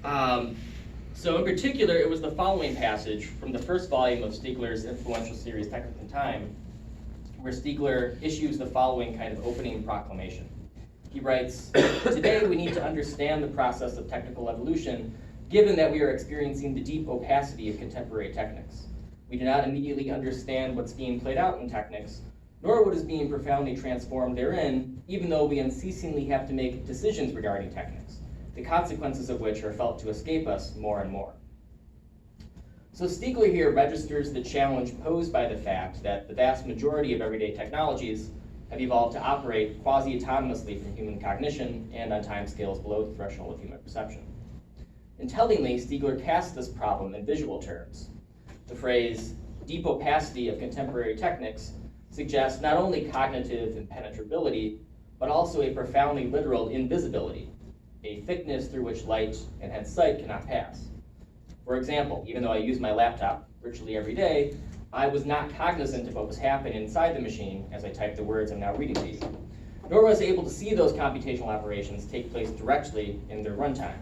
So in particular, it was the following passage from the first volume of Stiegler's influential series, Technics in Time, where Stiegler issues the following kind of opening proclamation. He writes, "Today we need to understand the process of technical evolution, given that we are experiencing the deep opacity of contemporary technics. We do not immediately understand what's being played out in technics, nor what is being profoundly transformed therein, even though we unceasingly have to make decisions regarding technics, the consequences of which are felt to escape us more and more." So Stiegler here registers the challenge posed by the fact that the vast majority of everyday technologies have evolved to operate quasi-autonomously from human cognition and on timescales below the threshold of human perception. And tellingly, Stiegler casts this problem in visual terms. The phrase deep opacity of contemporary technics suggests not only cognitive impenetrability, but also a profoundly literal invisibility, a thickness through which light and hence sight cannot pass. For example, even though I use my laptop virtually every day, I was not cognizant of what was happening inside the machine as I typed the words I'm now reading to you, nor was I able to see those computational operations take place directly in their runtime,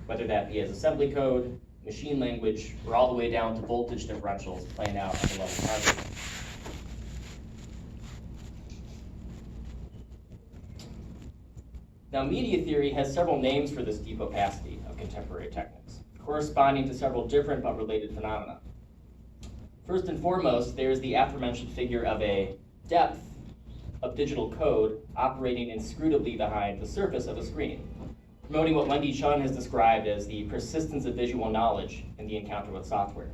whether that be as assembly code, machine language, or all the way down to voltage differentials playing out at the level of hardware. Now, media theory has several names for this deep opacity of contemporary techniques, corresponding to several different but related phenomena. First and foremost, there is the aforementioned figure of a depth of digital code operating inscrutably behind the surface of a screen, promoting what Wendy Chun has described as the persistence of visual knowledge in the encounter with software,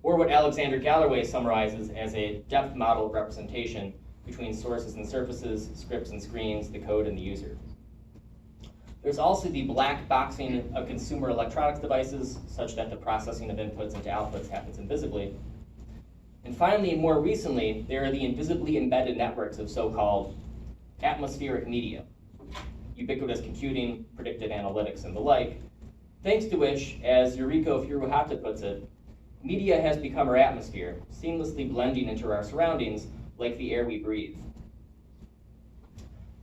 or what Alexander Galloway summarizes as a depth model of representation between sources and surfaces, scripts and screens, the code and the user. There's also the black boxing of consumer electronics devices, such that the processing of inputs into outputs happens invisibly. And finally, and more recently, there are the invisibly embedded networks of so-called atmospheric media, ubiquitous computing, predictive analytics, and the like, thanks to which, as Yuriko Furuhata puts it, media has become our atmosphere, seamlessly blending into our surroundings like the air we breathe.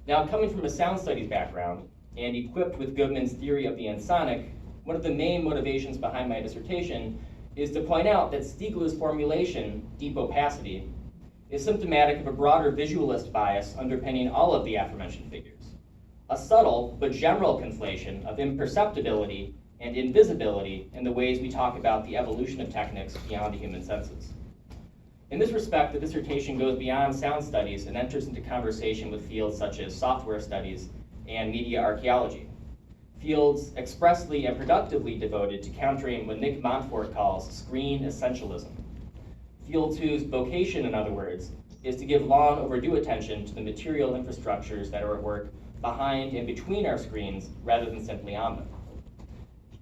Now, coming from a sound studies background, and equipped with Goodman's theory of the ensonic, one of the main motivations behind my dissertation is to point out that Stiegler's formulation, deep opacity, is symptomatic of a broader visualist bias underpinning all of the aforementioned figures, a subtle but general conflation of imperceptibility and invisibility in the ways we talk about the evolution of techniques beyond the human senses. In this respect, the dissertation goes beyond sound studies and enters into conversation with fields such as software studies and media archaeology, fields expressly and productively devoted to countering what Nick Montfort calls screen essentialism. Fields whose vocation, in other words, is to give long overdue attention to the material infrastructures that are at work behind and between our screens rather than simply on them.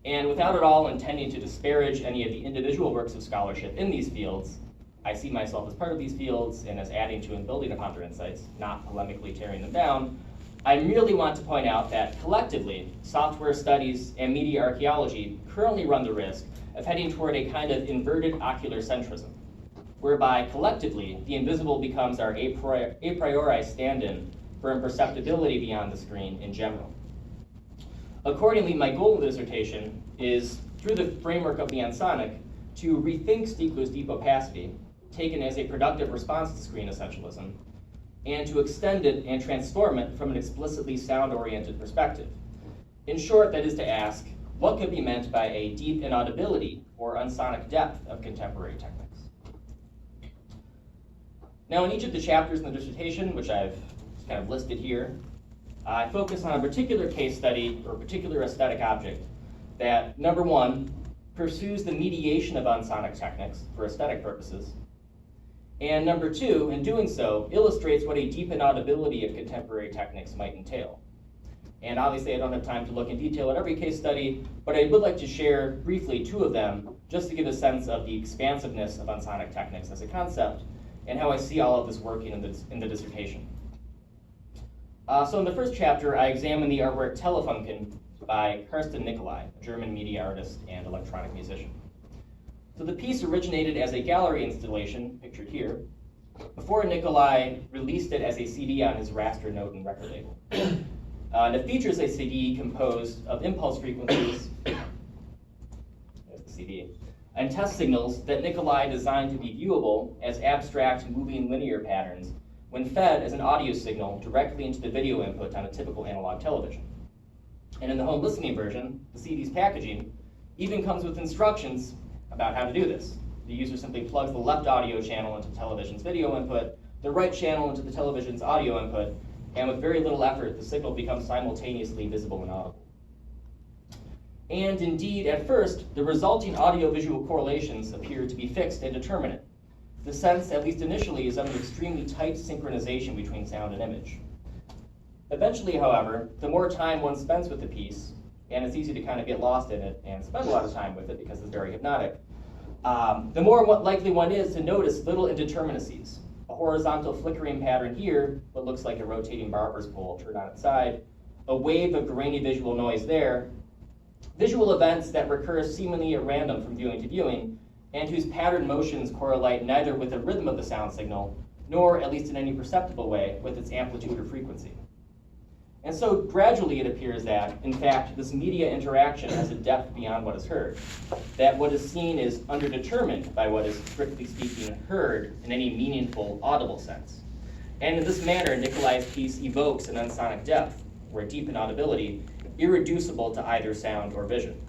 And without at all intending to disparage any of the individual works of scholarship in these fields, I see myself as part of these fields and as adding to and building upon their insights, not polemically tearing them down. I merely want to point out that collectively, software studies and media archaeology currently run the risk of heading toward a kind of inverted ocular centrism, whereby collectively the invisible becomes our a priori stand-in for imperceptibility beyond the screen in general. Accordingly, my goal of the dissertation is, through the framework of the ensonic, to rethink Stiegler's deep opacity, taken as a productive response to screen essentialism, and to extend it and transform it from an explicitly sound-oriented perspective. In short, that is to ask, what could be meant by a deep inaudibility or unsonic depth of contemporary techniques? Now, in each of the chapters in the dissertation, which I've kind of listed here, I focus on a particular case study or a particular aesthetic object that, number one, pursues the mediation of unsonic techniques for aesthetic purposes, and number two, in doing so, illustrates what a deep inaudibility of contemporary techniques might entail. And obviously I don't have time to look in detail at every case study, but I would like to share briefly two of them, just to give a sense of the expansiveness of unsonic techniques as a concept, and how I see all of this working in the dissertation. So in the first chapter, I examine the artwork Telefunken by Carsten Nicolai, a German media artist and electronic musician. So the piece originated as a gallery installation, pictured here, before Nicolai released it as a CD on his Raster Noten record label. And it features a CD composed of impulse frequencies TV, and test signals that Nicolai designed to be viewable as abstract moving linear patterns when fed as an audio signal directly into the video input on a typical analog television. And in the home listening version, the CD's packaging even comes with instructions about how to do this. The user simply plugs the left audio channel into the television's video input, the right channel into the television's audio input, and with very little effort, the signal becomes simultaneously visible and audible. And indeed, at first, the resulting audio-visual correlations appear to be fixed and determinate. The sense, at least initially, is of an extremely tight synchronization between sound and image. Eventually, however, the more time one spends with the piece, and it's easy to kind of get lost in it and spend a lot of time with it because it's very hypnotic, the more likely one is to notice little indeterminacies. A horizontal flickering pattern here, what looks like a rotating barber's pole turned on its side, a wave of grainy visual noise there, visual events that recur seemingly at random from viewing to viewing, and whose pattern motions correlate neither with the rhythm of the sound signal, nor, at least in any perceptible way, with its amplitude or frequency. And so gradually it appears that, in fact, this media interaction has a depth beyond what is heard, that what is seen is underdetermined by what is, strictly speaking, heard in any meaningful, audible sense. And in this manner, Nicolai's piece evokes an unsonic depth, or a deep inaudibility, irreducible to either sound or vision.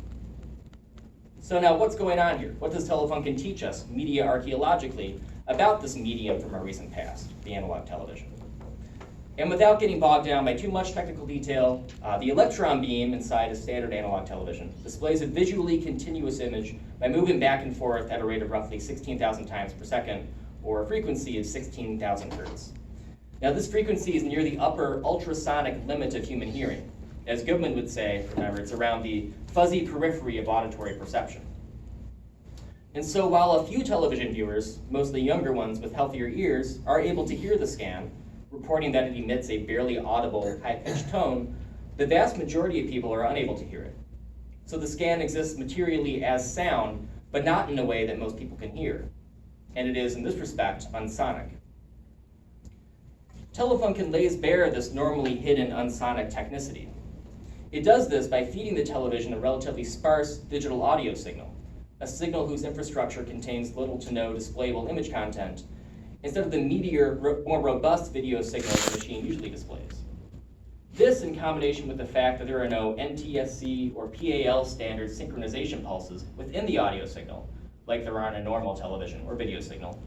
So now what's going on here? What does Telefunken teach us, media archaeologically, about this medium from our recent past, the analog television? And without getting bogged down by too much technical detail, the electron beam inside a standard analog television displays a visually continuous image by moving back and forth at a rate of roughly 16,000 times per second, or a frequency of 16,000 hertz. Now this frequency is near the upper ultrasonic limit of human hearing. As Goodman would say, remember, it's around the fuzzy periphery of auditory perception. And so while a few television viewers, mostly younger ones with healthier ears, are able to hear the scan, reporting that it emits a barely audible, high-pitched tone, the vast majority of people are unable to hear it. So the scan exists materially as sound, but not in a way that most people can hear. And it is, in this respect, unsonic. Telefunken lays bare this normally hidden unsonic technicity. It does this by feeding the television a relatively sparse digital audio signal, a signal whose infrastructure contains little to no displayable image content, instead of the meatier, more robust video signal the machine usually displays. This, in combination with the fact that there are no NTSC or PAL standard synchronization pulses within the audio signal, like there are on a normal television or video signal,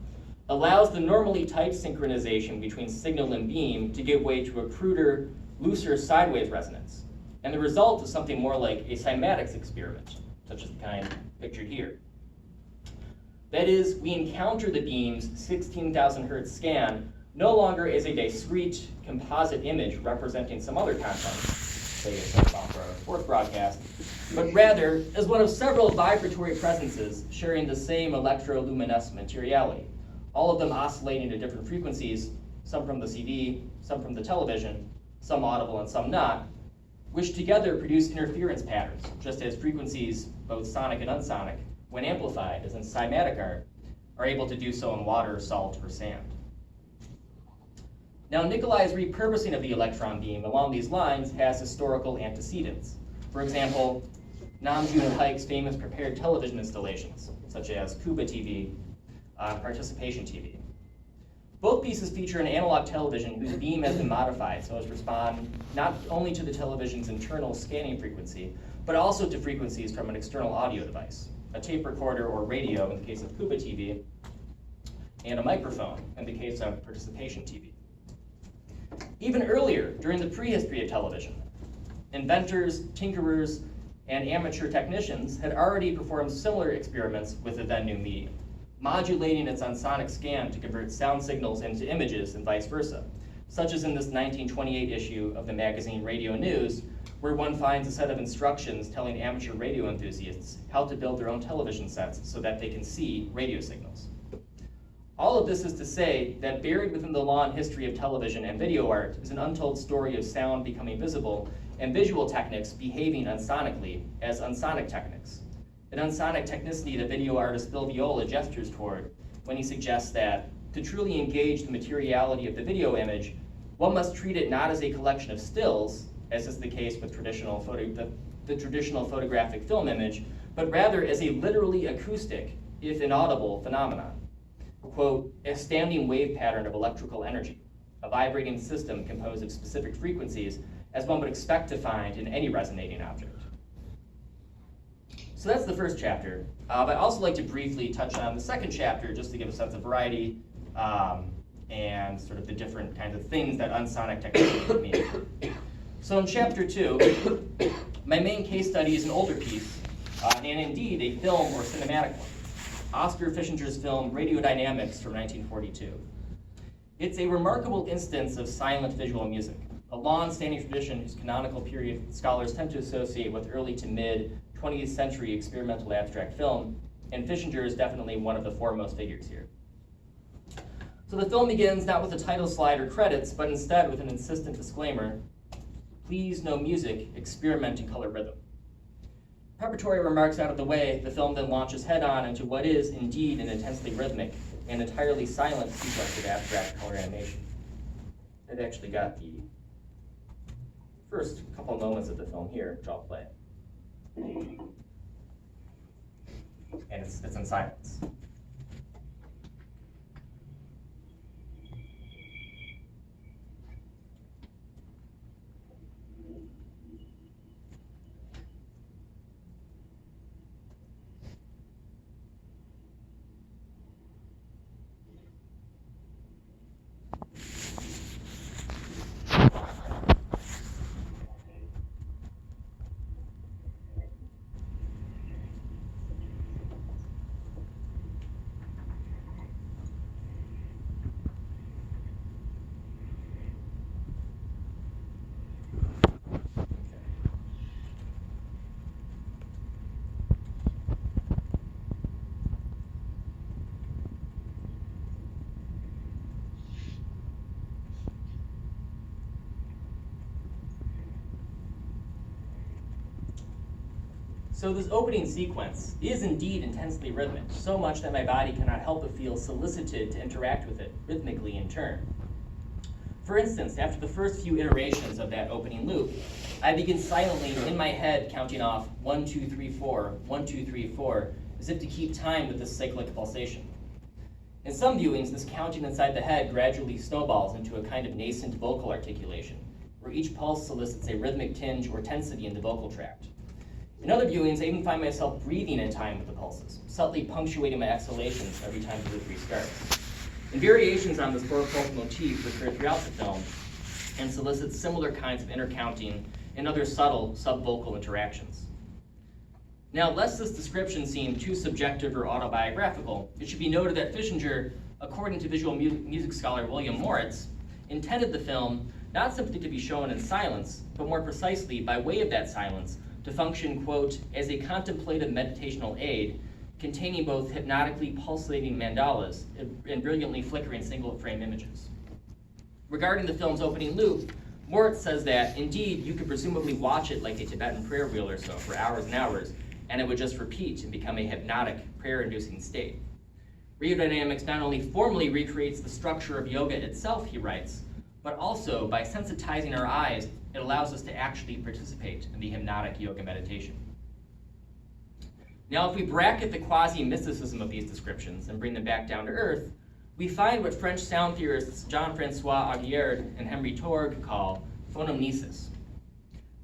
allows the normally tight synchronization between signal and beam to give way to a cruder, looser sideways resonance. And the result is something more like a cymatics experiment, such as the kind pictured here. That is, we encounter the beam's 16,000 hertz scan no longer as a discrete composite image representing some other content, say a song for our fourth broadcast, but rather as one of several vibratory presences sharing the same electroluminescent materiality, all of them oscillating at different frequencies, some from the CD, some from the television, some audible and some not, which together produce interference patterns, just as frequencies, both sonic and unsonic, when amplified, as in cymatic art, are able to do so in water, salt, or sand. Now, Nicolai's repurposing of the electron beam along these lines has historical antecedents. For example, Namjoon and Haik's famous prepared television installations, such as Kuba TV, Participation TV. Both pieces feature an analog television whose beam has been modified so as to respond not only to the television's internal scanning frequency, but also to frequencies from an external audio device, a tape recorder or radio in the case of Kuba TV, and a microphone in the case of Participation TV. Even earlier, during the prehistory of television, inventors, tinkerers, and amateur technicians had already performed similar experiments with the then new medium, modulating its unsonic scan to convert sound signals into images and vice versa, such as in this 1928 issue of the magazine Radio News, where one finds a set of instructions telling amateur radio enthusiasts how to build their own television sets so that they can see radio signals. All of this is to say that buried within the long history of television and video art is an untold story of sound becoming visible and visual techniques behaving unsonically as unsonic techniques. An unsonic technicity that video artist Bill Viola gestures toward when he suggests that to truly engage the materiality of the video image, one must treat it not as a collection of stills, as is the case with the traditional photographic film image, but rather as a literally acoustic, if inaudible, phenomenon. Quote, a standing wave pattern of electrical energy, a vibrating system composed of specific frequencies as one would expect to find in any resonating object. So that's the first chapter. But I'd also like to briefly touch on the second chapter just to give a sense of variety and sort of the different kinds of things that unsonic technology can mean. So in chapter 2, my main case study is an older piece, and indeed a film or cinematic one. Oscar Fischinger's film Radiodynamics from 1942. It's a remarkable instance of silent visual music, a long-standing tradition whose canonical period scholars tend to associate with early to mid 20th century experimental abstract film, and Fischinger is definitely one of the foremost figures here. So the film begins not with a title slide or credits, but instead with an insistent disclaimer, please no music, experiment in color rhythm. Preparatory remarks out of the way, the film then launches head-on into what is indeed an intensely rhythmic and entirely silent sequence of abstract color animation. I've actually got the first couple moments of the film here, which I'll play. And it's in silence. So this opening sequence is indeed intensely rhythmic, so much that my body cannot help but feel solicited to interact with it rhythmically in turn. For instance, after the first few iterations of that opening loop, I begin silently in my head counting off 1, 2, 3, 4, 1, 2, 3, 4, as if to keep time with this cyclic pulsation. In some viewings, this counting inside the head gradually snowballs into a kind of nascent vocal articulation, where each pulse solicits a rhythmic tinge or tensity in the vocal tract. In other viewings, I even find myself breathing in time with the pulses, subtly punctuating my exhalations every time the loop restarts. And variations on this four-pulse motif recur throughout the film and solicit similar kinds of intercounting and other subtle sub-vocal interactions. Now, lest this description seem too subjective or autobiographical, it should be noted that Fischinger, according to visual music scholar William Moritz, intended the film not simply to be shown in silence, but more precisely, by way of that silence, to function, quote, as a contemplative meditational aid containing both hypnotically pulsating mandalas and brilliantly flickering single-frame images. Regarding the film's opening loop, Moritz says that, indeed, you could presumably watch it like a Tibetan prayer wheel or so for hours and hours, and it would just repeat and become a hypnotic, prayer-inducing state. Radiodynamics not only formally recreates the structure of yoga itself, he writes, but also, by sensitizing our eyes, it allows us to actually participate in the hypnotic yoga meditation. Now, if we bracket the quasi-mysticism of these descriptions and bring them back down to earth, we find what French sound theorists Jean-Francois Aguillard and Henry Torg call phonamnesis.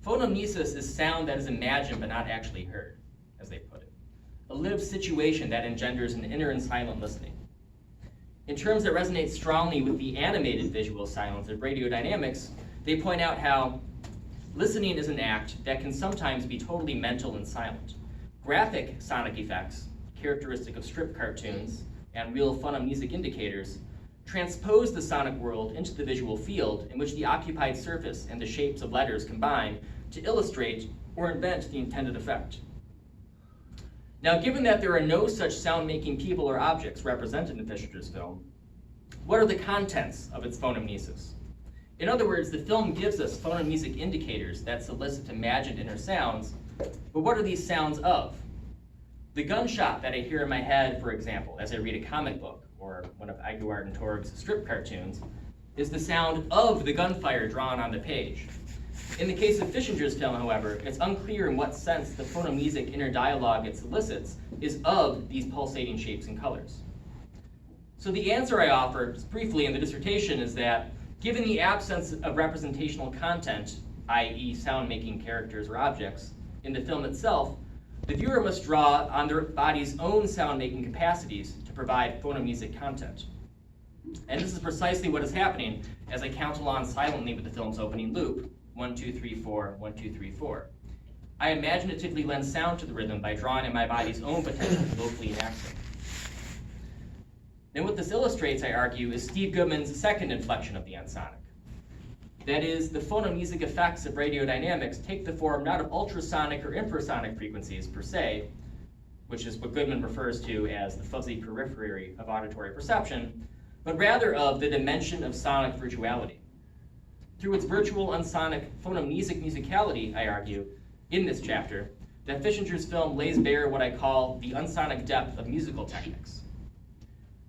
Phonamnesis is sound that is imagined but not actually heard, as they put it, a lived situation that engenders an inner and silent listening. In terms that resonate strongly with the animated visual silence of radiodynamics, they point out how listening is an act that can sometimes be totally mental and silent. Graphic sonic effects, characteristic of strip cartoons and real phonamnesic indicators, transpose the sonic world into the visual field in which the occupied surface and the shapes of letters combine to illustrate or invent the intended effect. Now, given that there are no such sound-making people or objects represented in Fischinger's film, what are the contents of its phonamnesis? In other words, the film gives us phonamnesic indicators that solicit imagined inner sounds, but what are these sounds of? The gunshot that I hear in my head, for example, as I read a comic book or one of Aguillard and Torg's strip cartoons, is the sound of the gunfire drawn on the page. In the case of Fishinger's film, however, it's unclear in what sense the phonomusic inner dialogue it solicits is of these pulsating shapes and colors. So the answer I offer, just briefly in the dissertation, is that given the absence of representational content, i.e. sound-making characters or objects, in the film itself, the viewer must draw on their body's own sound-making capacities to provide phonomusic content. And this is precisely what is happening as I count along silently with the film's opening loop, 1, 2, 3, 4, 1, 2, 3, 4. I imaginatively lend sound to the rhythm by drawing on my body's own potential locally enacting. Then what this illustrates, I argue, is Steve Goodman's second inflection of the ensonic. That is, the phonomusic effects of radiodynamics take the form not of ultrasonic or infrasonic frequencies per se, which is what Goodman refers to as the fuzzy periphery of auditory perception, but rather of the dimension of sonic virtuality. Through its virtual unsonic phonomusic musicality, I argue, in this chapter, that Fishinger's film lays bare what I call the unsonic depth of musical techniques.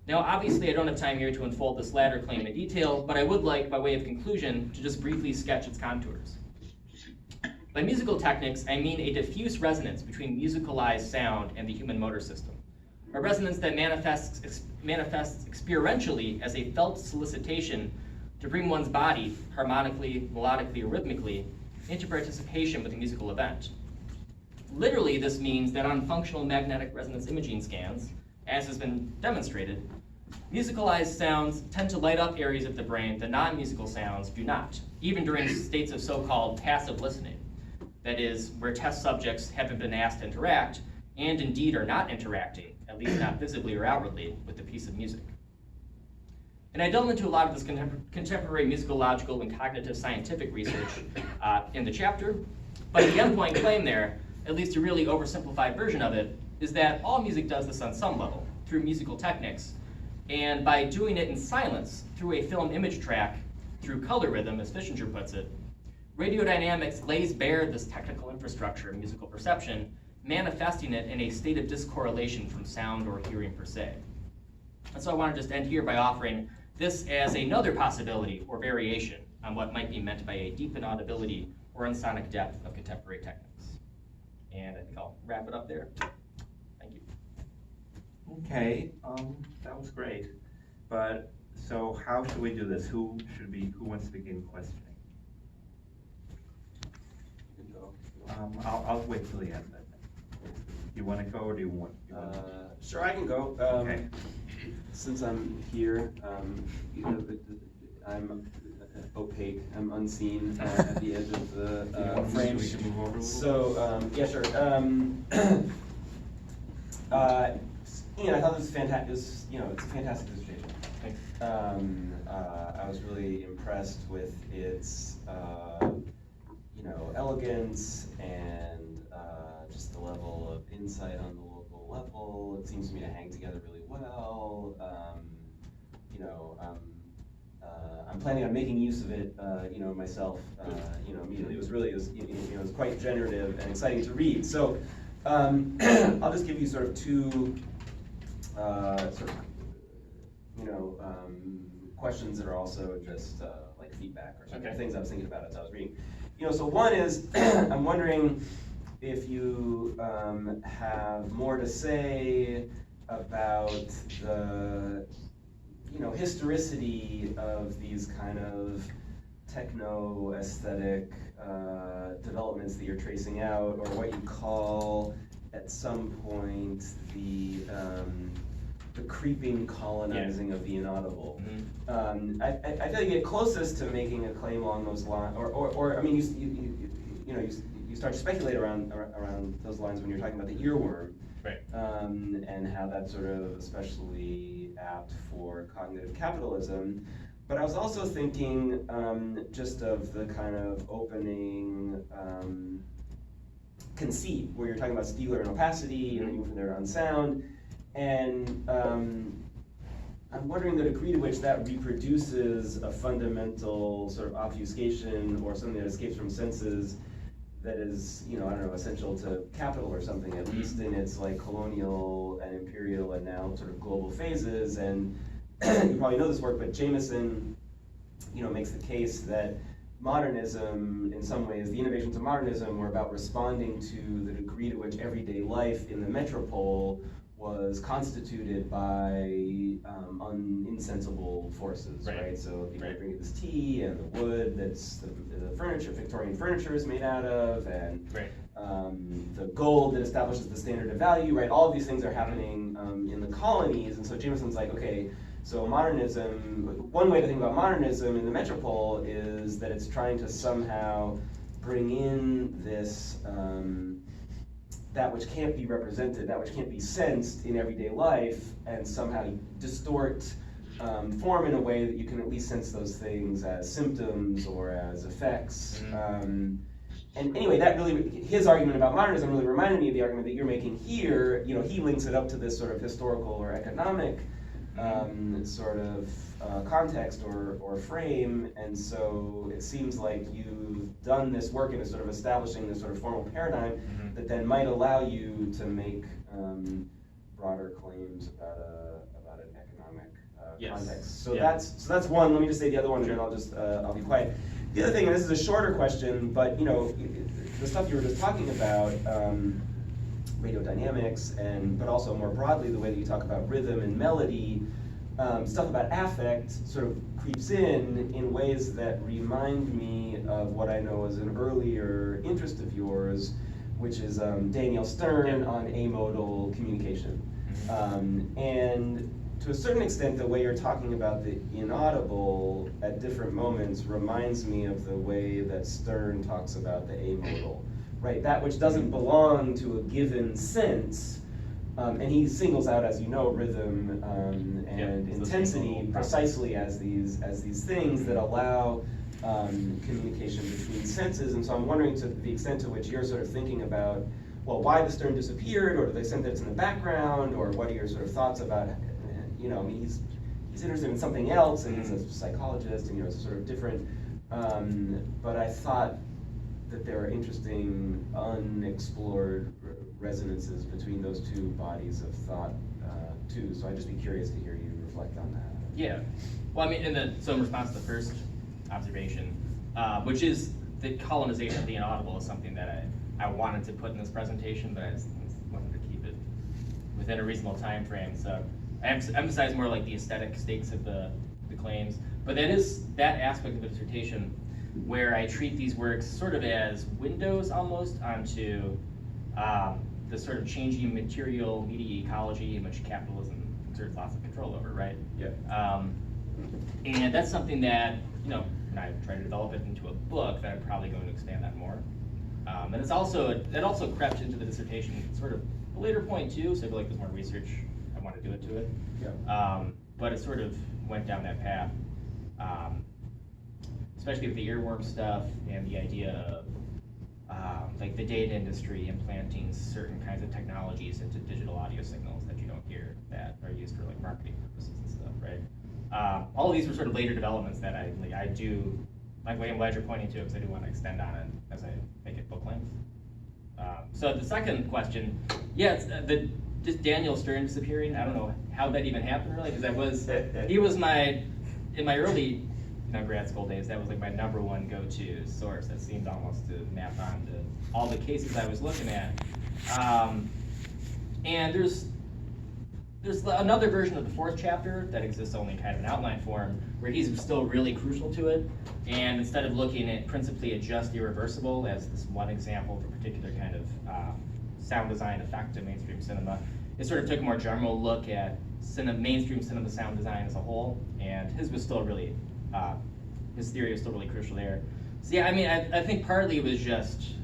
Now, obviously, I don't have time here to unfold this latter claim in detail, but I would like, by way of conclusion, to just briefly sketch its contours. By musical techniques, I mean a diffuse resonance between musicalized sound and the human motor system, a resonance that manifests experientially as a felt solicitation to bring one's body, harmonically, melodically, or rhythmically, into participation with a musical event. Literally, this means that on functional magnetic resonance imaging scans, as has been demonstrated, musicalized sounds tend to light up areas of the brain that non-musical sounds do not, even during states of so-called passive listening. That is, where test subjects haven't been asked to interact, and indeed are not interacting, at least not visibly or outwardly, with the piece of music. And I delve into a lot of this contemporary musicological and cognitive scientific research in the chapter, but the endpoint claim there, at least a really oversimplified version of it, is that all music does this on some level, through musical techniques, and by doing it in silence, through a film image track, through color rhythm, as Fishinger puts it, radiodynamics lays bare this technical infrastructure of musical perception, manifesting it in a state of discorrelation from sound or hearing per se. And so I want to just end here by offering this as another possibility or variation on what might be meant by a deep inaudibility or unsonic depth of contemporary techniques. And I think I'll wrap it up there. Thank you. Okay, that was great. But so how should we do this? Who wants to begin questioning? I'll wait till the end. Do you want to go or do you want? Sure, I can go. Okay. Since I'm here, I'm opaque. I'm unseen at the edge of the frame. We can move over a little So yeah, sure. I thought this was fantastic. It's a fantastic dissertation. Thanks. I was really impressed with its elegance and just the level of insight on the local level. It seems to me to hang together really well. I'm planning on making use of it, myself, immediately. It was quite generative and exciting to read. So I'll just give you sort of two questions that are also just like feedback or something, things I was thinking about as I was reading. So one is, I'm wondering if you have more to say about the historicity of these kind of techno-aesthetic developments that you're tracing out, or what you call at some point the creeping colonizing of the inaudible. Mm-hmm. I feel you get closest to making a claim along those lines, or I mean, you start to speculate around those lines when you're talking about the earworm, right? And how that's sort of especially apt for cognitive capitalism. But I was also thinking just of the kind of opening conceit where you're talking about Stiegler and opacity, and moving from there on sound. And I'm wondering the degree to which that reproduces a fundamental sort of obfuscation or something that escapes from senses that is, essential to capital or something, at least in its like colonial and imperial and now sort of global phases. And you probably know this work, but Jameson, makes the case that modernism, in some ways, the innovations of modernism were about responding to the degree to which everyday life in the metropole was constituted by insensible forces, right? So people Right. bring you this tea and the wood that's the furniture, Victorian furniture is made out of, and the gold that establishes the standard of value, right? All of these things are happening in the colonies, and so Jameson's like, okay, so modernism, one way to think about modernism in the metropole is that it's trying to somehow bring in this, that which can't be represented, that which can't be sensed in everyday life, and somehow distort form in a way that you can at least sense those things as symptoms or as effects. And anyway, that really, his argument about modernism really reminded me of the argument that you're making here. You know, he links it up to this sort of historical or economic sort of context or frame, and so it seems like you've done this work in a sort of establishing this sort of formal paradigm that then might allow you to make broader claims about an economic context. So that's one. Let me just say the other one, and then I'll be quiet. The other thing, and this is a shorter question, but you know, the stuff you were just talking about. Radio dynamics, but also more broadly the way that you talk about rhythm and melody, stuff about affect sort of creeps in ways that remind me of what I know as an earlier interest of yours, which is Daniel Stern on amodal communication. And to a certain extent, the way you're talking about the inaudible at different moments reminds me of the way that Stern talks about the amodal. Right, that which doesn't belong to a given sense, and he singles out, as you know, rhythm and intensity precisely as these things that allow communication between senses. And so I'm wondering, to the extent to which you're sort of thinking about, well, why the Stern disappeared, or to the extent that it's in the background, or what are your sort of thoughts about, you know, I mean, he's interested in something else, and he's a psychologist, and you know, it's sort of different. But I thought that there are interesting, unexplored resonances between those two bodies of thought, too. So I'd just be curious to hear you reflect on that. Yeah. Well, I mean, so in response to the first observation, which is the colonization of the inaudible, is something that I wanted to put in this presentation, but I just wanted to keep it within a reasonable time frame. So I emphasize more like the aesthetic stakes of the claims. But that aspect of the dissertation where I treat these works sort of as windows almost onto the sort of changing material media ecology in which capitalism exerts lots of control over, right? Yeah. And that's something that, you know, when I try to develop it into a book, that I'm probably going to expand that more. And that also crept into the dissertation sort of a later point too, so I feel like there's more research I want to do to it. Yeah. But it sort of went down that path. Especially with the earworm stuff and the idea of like the data industry implanting certain kinds of technologies into digital audio signals that you don't hear, that are used for like marketing purposes and stuff, right? All of these were sort of later developments that I do, like I'm glad you're pointing to, because I do want to extend on it as I make it book length. So the second question, yeah, it's just Daniel Stern disappearing. I don't know how that even happened really, because he was in my early grad school days, that was like my #1 go-to source. That seemed almost to map onto all the cases I was looking at. And there's another version of the 4th chapter that exists only kind of in outline form, where he's still really crucial to it. And instead of looking at principally at just irreversible as this one example of a particular kind of sound design effect in mainstream cinema, it sort of took a more general look at mainstream cinema sound design as a whole, and his was still really his theory was still really crucial there. So yeah, I mean, I think partly it was just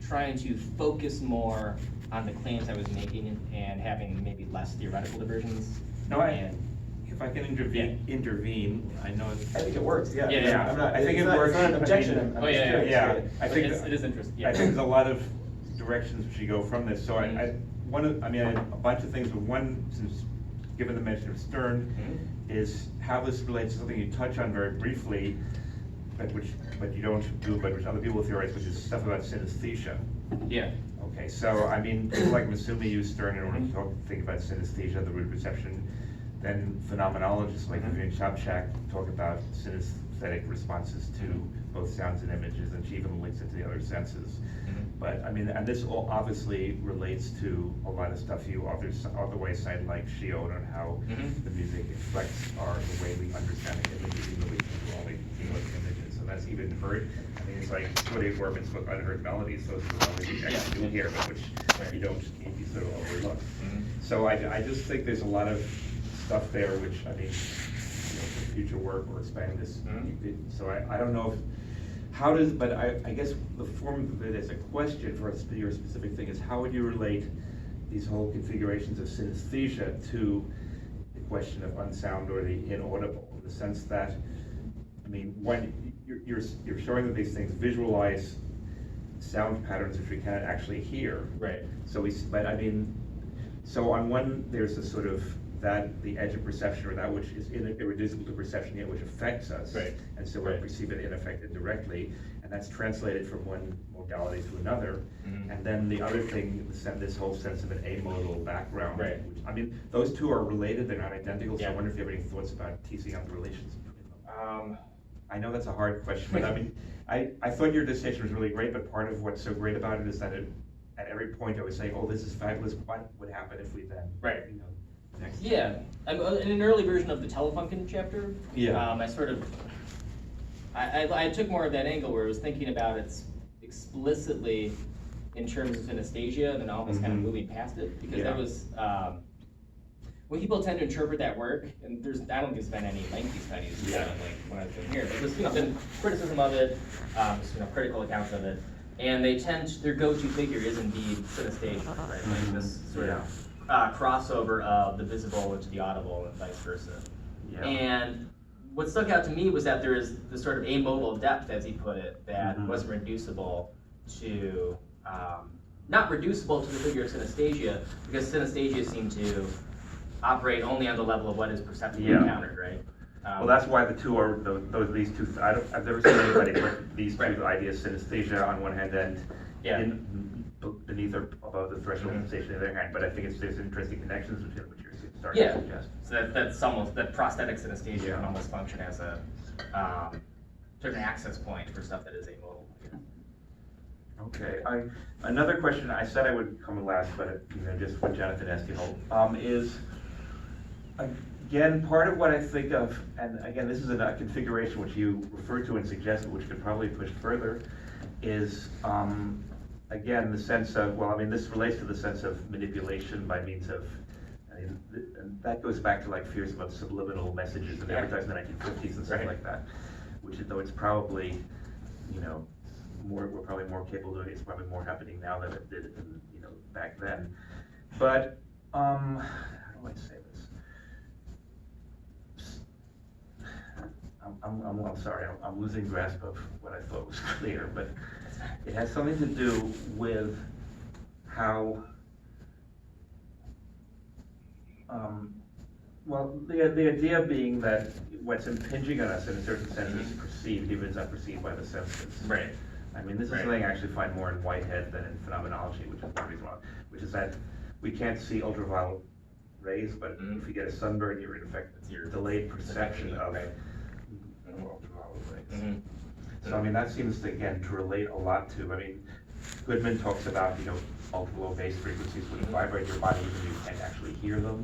trying to focus more on the claims I was making and having maybe less theoretical diversions. No, if I can intervene, I know it's... I think it works, yeah. Yeah. I think it works. It's not an objection. I'm just curious. Yeah. I think it is interesting. Yeah. I think there's a lot of directions which you go from this. So I had a bunch of things, but one, since given the mention of Stern, is how this relates to something you touch on very briefly, but you don't do, but which other people theorize, which is stuff about synesthesia. Yeah. Okay, so I mean, people like Masumi use Stern in order to think about synesthesia, the root perception. Then phenomenologists like Vivian Chopchak talk about empathetic responses to both sounds and images, and she even links it to the other senses. But, I mean, and this all obviously relates to a lot of stuff you otherwise cite, like Shiod, on how the music reflects the way we understand the images, even though we can only feel like images. And that's even heard, I mean, it's like Woody Worman's book, Unheard Melodies, those are the melodies you actually do hear, but which you don't, you sort of overlook. So I just think there's a lot of stuff there, which, I mean, for future work or expanding this. So I don't know if, how does, but I guess the form of it as a question for your specific thing is, how would you relate these whole configurations of synesthesia to the question of unsound or the inaudible, in the sense that, I mean, when you're showing that these things visualize sound patterns which we cannot actually hear. Right. So but I mean, so on one, there's a sort of the edge of perception, or that which is irreducible to perception, yet which affects us. Right. And so we perceive it unaffected directly, and that's translated from one modality to another. And then the other thing, this whole sense of an amodal background. Right. Which, I mean, those two are related, they're not identical, so I Yeah. wonder if you have any thoughts about teasing out the relations between them. I know that's a hard question, but I mean, I thought your distinction was really great, but part of what's so great about it is that at every point I was saying, oh, this is fabulous, what would happen if we then, Right. you know, next. Yeah, in an early version of the Telefunken chapter, I sort of, I took more of that angle where I was thinking about it explicitly in terms of synesthesia, and then almost kind of moving past it, because that was, when people tend to interpret that work, and I don't think spend any lengthy studies on it, like when I've been here, but there's been criticism of it, critical accounts of it, and their go-to figure is indeed synesthesia, right? Like this sort of crossover of the visible into the audible and vice versa. Yeah. And what stuck out to me was that there is this sort of amodal depth, as he put it, that wasn't reducible to, not reducible to the figure of synesthesia, because synesthesia seemed to operate only on the level of what is perceptibly encountered, right? Well, that's why the two are, these two, I've never seen anybody put these two ideas, synesthesia on one hand and beneath or above the threshold sensation on the other hand, but I think there's interesting connections between what you're starting to suggest. So that's almost, that prosthetic synesthesia can almost function as a sort of an access point for stuff that is amodal. Okay, another question, I said I would come last, but just what Jonathan asked, is, again, part of what I think of, and again, this is a configuration which you referred to and suggested, which could probably push further, is, again, the sense of, well, I mean, this relates to the sense of manipulation by means of, and that goes back to like fears about subliminal messages and advertising in the 1950s and stuff like that, which though it's probably, we're probably more capable of doing it, it's probably more happening now than it did in, back then. But, how do I say this? I'm sorry, I'm losing grasp of what I thought was clear, but it has something to do with how, well, the idea being that what's impinging on us in a certain sense is perceived, even if it's not perceived by the senses. Right. I mean, this is something I actually find more in Whitehead than in phenomenology, which is one reason why, which is that we can't see ultraviolet rays, but if you get a sunburn, you're in effect, it's your delayed perception of ultraviolet rays. So I mean, that seems to, again, to relate a lot to, I mean, Goodman talks about, ultra low bass frequencies which vibrate your body even if you can't actually hear them.